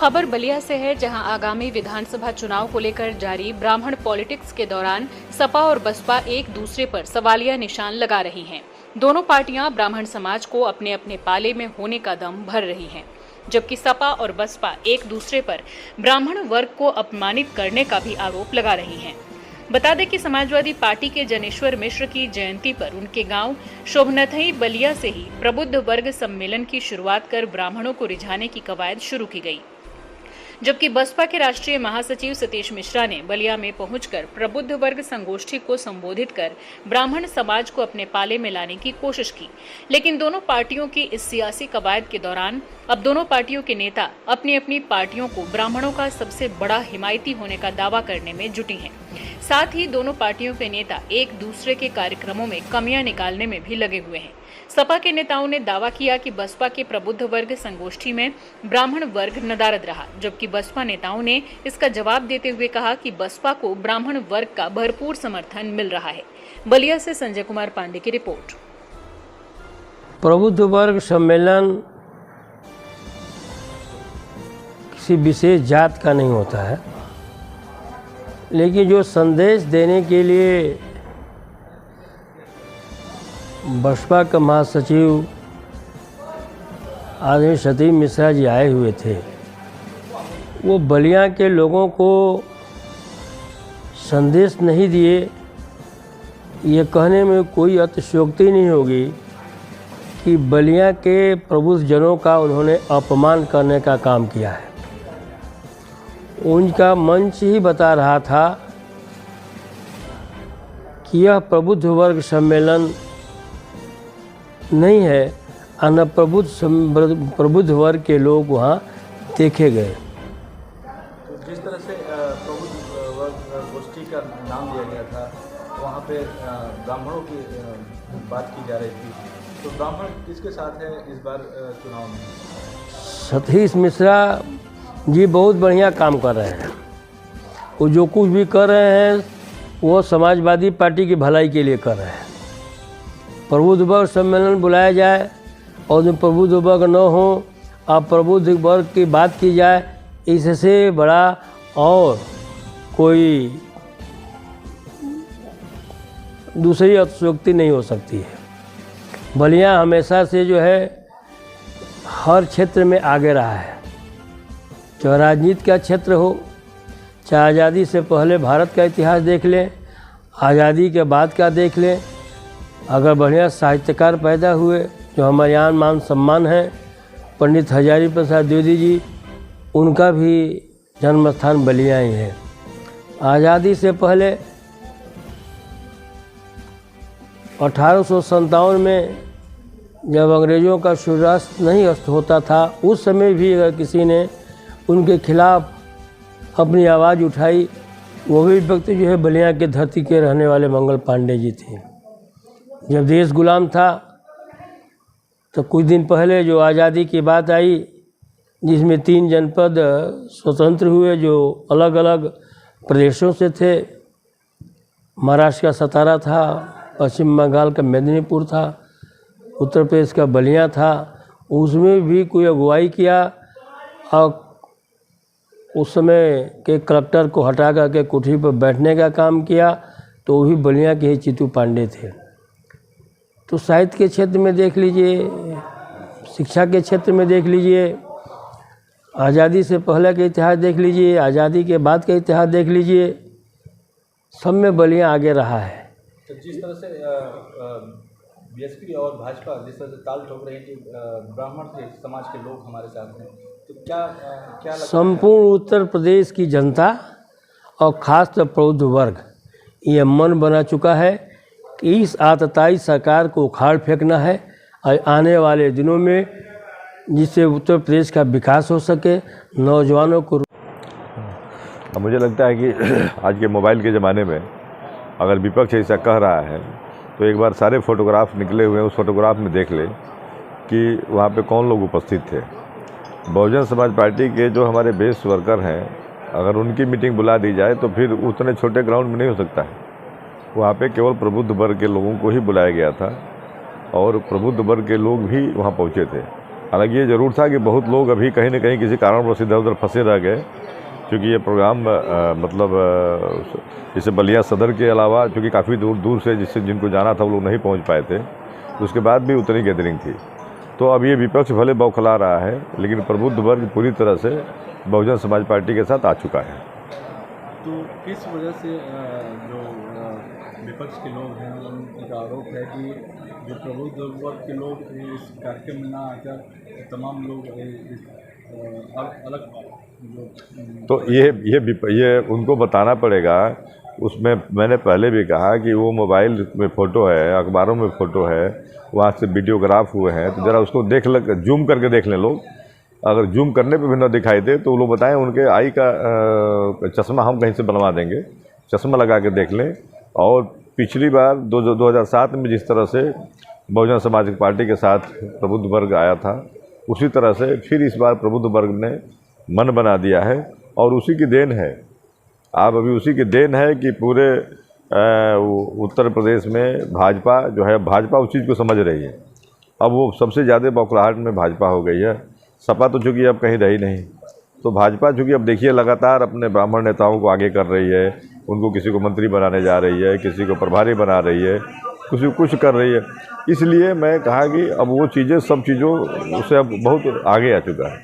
खबर बलिया से है, जहां आगामी विधानसभा चुनाव को लेकर जारी ब्राह्मण पॉलिटिक्स के दौरान सपा और बसपा एक दूसरे पर सवालिया निशान लगा रही हैं। दोनों पार्टियां ब्राह्मण समाज को अपने अपने पाले में होने का दम भर रही हैं, जबकि सपा और बसपा एक दूसरे पर ब्राह्मण वर्ग को अपमानित करने का भी आरोप लगा रही हैं। बता दें कि समाजवादी पार्टी के जनेश्वर मिश्र की जयंती पर उनके गांव शोभनथई बलिया से ही प्रबुद्ध वर्ग सम्मेलन की शुरुआत कर ब्राह्मणों को रिझाने की कवायद शुरू की गई, जबकि बसपा के राष्ट्रीय महासचिव सतीश मिश्रा ने बलिया में पहुंचकर प्रबुद्ध वर्ग संगोष्ठी को संबोधित कर ब्राह्मण समाज को अपने पाले में लाने की कोशिश की। लेकिन दोनों पार्टियों की इस सियासी कवायद के दौरान अब दोनों पार्टियों के नेता अपनी अपनी पार्टियों को ब्राह्मणों का सबसे बड़ा हिमायती होने का दावा करने में जुटी हैं। साथ ही दोनों पार्टियों के नेता एक दूसरे के कार्यक्रमों में कमियां निकालने में भी लगे हुए हैं। सपा के नेताओं ने दावा किया कि बसपा के प्रबुद्ध वर्ग संगोष्ठी में ब्राह्मण वर्ग नदारद रहा, जबकि बसपा नेताओं ने इसका जवाब देते हुए कहा कि बसपा को ब्राह्मण वर्ग का भरपूर समर्थन मिल रहा है। बलिया से संजय कुमार पांडे की रिपोर्ट। प्रबुद्ध वर्ग सम्मेलन किसी विशेष जात का नहीं होता है, लेकिन जो संदेश देने के लिए बसपा का महासचिव आदरणीय सतीश मिश्रा जी आए हुए थे, वो बलिया के लोगों को संदेश नहीं दिए। ये कहने में कोई अतिशयोक्ति नहीं होगी कि बलिया के प्रबुद्ध जनों का उन्होंने अपमान करने का काम किया है। उनका मंच ही बता रहा था कि यह प्रबुद्ध वर्ग सम्मेलन नहीं है, और प्रबुद्ध वर्ग के लोग वहाँ देखे गए। तो जिस तरह से प्रबुद्ध वर्ग गोष्ठी का नाम दिया गया था, वहाँ पे ब्राह्मणों की बात की जा रही थी, तो ब्राह्मण किसके साथ है इस बार चुनाव में? सतीश मिश्रा जी बहुत बढ़िया काम कर रहे हैं। वो जो कुछ भी कर रहे हैं वो समाजवादी पार्टी की भलाई के लिए कर रहे हैं। प्रबुद्ध वर्ग सम्मेलन बुलाया जाए और जो प्रबुद्ध वर्ग न हो और प्रबुद्ध वर्ग की बात की जाए, इससे बड़ा और कोई दूसरी अतिशयोक्ति नहीं हो सकती है। बलिया हमेशा से जो है हर क्षेत्र में आगे रहा है, चाहे राजनीति का क्षेत्र हो, चाहे आज़ादी से पहले भारत का इतिहास देख लें, आज़ादी के बाद का देख लें। अगर बढ़िया साहित्यकार पैदा हुए जो हमारे यहाँ मान सम्मान है, पंडित हजारी प्रसाद द्विवेदी जी, उनका भी जन्म स्थान बलिया ही है। आज़ादी से पहले 1857 में जब अंग्रेज़ों का सूर्यास्त नहीं अस्त होता था, उस समय भी अगर किसी ने उनके खिलाफ अपनी आवाज़ उठाई, वो भी व्यक्ति जो है बलिया के धरती के रहने वाले मंगल पांडे जी थे। जब देश गुलाम था तो कुछ दिन पहले जो आज़ादी की बात आई, जिसमें 3 जनपद स्वतंत्र हुए जो अलग अलग प्रदेशों से थे, महाराष्ट्र का सतारा था, पश्चिम बंगाल का मेदिनीपुर था, उत्तर प्रदेश का बलिया था, उसमें भी कोई अगुवाई किया और उस समय के कलेक्टर को हटा करके कुर्सी पर बैठने का काम किया, तो वो भी बलिया के ही चित्तू पांडे थे। तो साहित्य के क्षेत्र में देख लीजिए, शिक्षा के क्षेत्र में देख लीजिए, आज़ादी से पहले का इतिहास देख लीजिए, आज़ादी के बाद का इतिहास देख लीजिए, सब में बलिया आगे रहा है। तो जिस तरह से बीएसपी और भाजपा जिस तरह से ताल ठोक रही है कि ब्राह्मण के समाज के लोग हमारे साथ हैं, तो क्या संपूर्ण उत्तर प्रदेश की जनता और खासतौर प्रबुद्ध वर्ग ये मन बना चुका है कि इस आतताई सरकार को उखाड़ फेंकना है और आने वाले दिनों में जिससे उत्तर प्रदेश का विकास हो सके, नौजवानों को। मुझे लगता है कि आज के मोबाइल के ज़माने में अगर विपक्ष ऐसा कह रहा है तो एक बार सारे फोटोग्राफ निकले हुए हैं, उस फोटोग्राफ में देख ले कि वहाँ पे कौन लोग उपस्थित थे। बहुजन समाज पार्टी के जो हमारे बेस वर्कर हैं, अगर उनकी मीटिंग बुला दी जाए तो फिर उतने छोटे ग्राउंड में नहीं हो सकता है। वहाँ पे केवल प्रबुद्ध वर्ग के लोगों को ही बुलाया गया था और प्रबुद्ध वर्ग के लोग भी वहाँ पहुँचे थे। हालांकि ये ज़रूर था कि बहुत लोग अभी कहीं न कहीं किसी कारणवश इधर उधर फंसे रह गए, क्योंकि ये प्रोग्राम जैसे बलिया सदर के अलावा चूँकि काफ़ी दूर दूर से जिनको जाना था वो लोग नहीं पहुँच पाए थे, तो उसके बाद भी उतनी गैदरिंग थी। तो अब ये विपक्ष भले बौखला रहा है, लेकिन प्रबुद्ध वर्ग पूरी तरह से बहुजन समाज पार्टी के साथ आ चुका है। तो किस वजह से जो विपक्ष के लोग हैं उनका आरोप है कि जो प्रबुद्ध वर्ग के लोग इस कार्यक्रम में ना आकर तमाम लोग अलग तो ये उनको बताना पड़ेगा। उसमें मैंने पहले भी कहा कि वो मोबाइल में फ़ोटो है, अखबारों में फ़ोटो है, वहाँ से वीडियोग्राफ हुए हैं, तो ज़रा उसको जूम करके देख लें लोग। अगर जूम करने पे भी ना दिखाई दे तो वो लोग बताएं उनके आई का चश्मा हम कहीं से बनवा देंगे, चश्मा लगा के देख लें। और पिछली बार 2007 में जिस तरह से बहुजन समाज पार्टी के साथ प्रबुद्ध वर्ग आया था, उसी तरह से फिर इस बार प्रबुद्ध वर्ग ने मन बना दिया है और उसी की देन है। आप अभी उसी की देन है कि पूरे उत्तर प्रदेश में भाजपा जो है, भाजपा उस चीज़ को समझ रही है। अब वो सबसे ज़्यादा बौखलाहट में भाजपा हो गई है। सपा तो चूँकि अब कहीं रही नहीं, तो भाजपा चूँकि अब देखिए लगातार अपने ब्राह्मण नेताओं को आगे कर रही है, उनको किसी को मंत्री बनाने जा रही है, किसी को प्रभारी बना रही है, किसी को कुछ कर रही है। इसलिए मैं कहा कि अब वो चीज़ें सब चीज़ों से अब बहुत आगे आ चुका है।